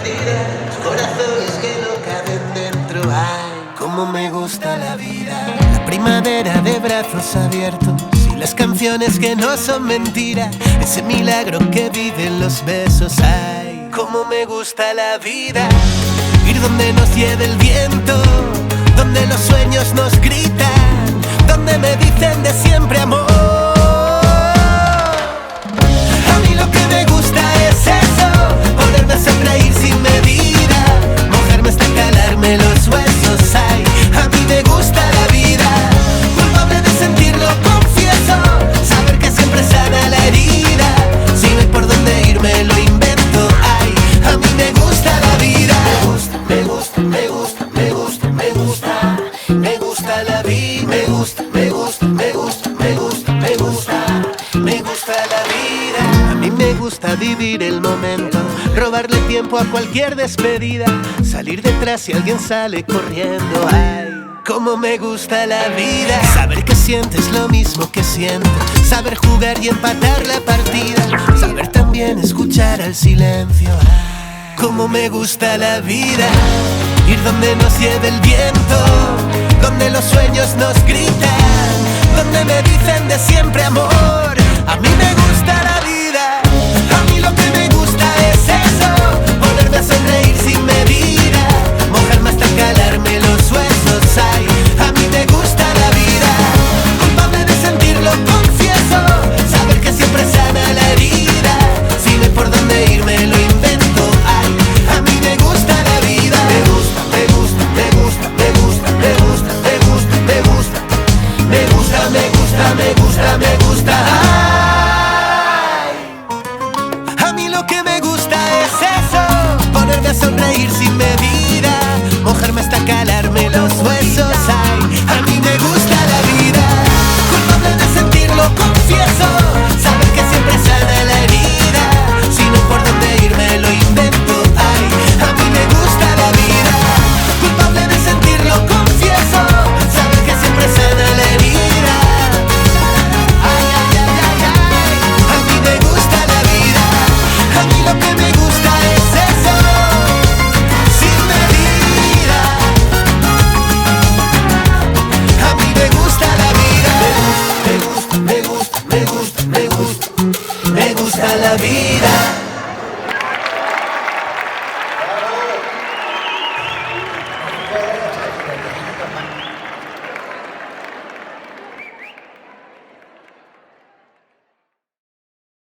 perdida, corazones que no caben dentro. Ay, cómo me gusta la vida. La primavera de brazos abiertos y las canciones que no son mentira, ese milagro que viven los besos. Ay, cómo me gusta la vida. Ir donde nos lleve el viento, donde los sueños nos gritan, donde me dicen de siempre amor. A mí lo que me gusta es eso, ponerme a sonreír sin medida, mojarme hasta calarme los huesos. Ay, a mí me gusta la vida, culpable de sentirlo, confieso, saber que siempre sana la herida, si no hay por dónde irme lo invento. Ay, a mí me gusta la vida. Me gusta, me gusta, me gusta, me gusta, me gusta la vida. Me gusta, me gusta, me gusta, me gusta, me gusta, me gusta la vida. A mí me gusta vivir el momento, robarle tiempo a cualquier despedida, salir detrás si alguien sale corriendo. Ay, cómo me gusta la vida. Saber que sientes lo mismo que siento, saber jugar y empatar la partida, saber también escuchar al silencio. Ay, cómo me gusta la vida. Ir donde nos lleve el viento, donde los sueños nos gritan, donde me dicen de siempre amor. A mí me gusta la vida. A mí lo que me gusta es eso, ponerme a sonreír sin medida, mojarme hasta calarme los huesos. Ay, a mí me gusta la vida, culpable de sentirlo, confieso, saber que siempre sana la herida, si no hay por dónde irme lo invento. Ay, a mí me gusta la vida. Me gusta, me gusta, me gusta, me gusta, me gusta, me gusta, me gusta, me gusta, me gusta, me gusta, me gusta. Ay, a mí lo que me gusta es eso, ponerme a sonreír sin medida, mojarme hasta calarme los huesos. Ay, a mí me gusta la vida, culpable de sentirlo, confieso, saber que siempre sana la herida, si no hay por dónde irme lo invento. Ay, a mí me gusta la vida, culpable de sentirlo, confieso, saber que siempre sana la herida. Ay, ay, ay, ay, ay, a mí me gusta la vida. A mí lo que me gusta es eso, sin medida. A mí me gusta la vida. Me gusta, me gusta, me gusta, me gusta, me gusta la vida.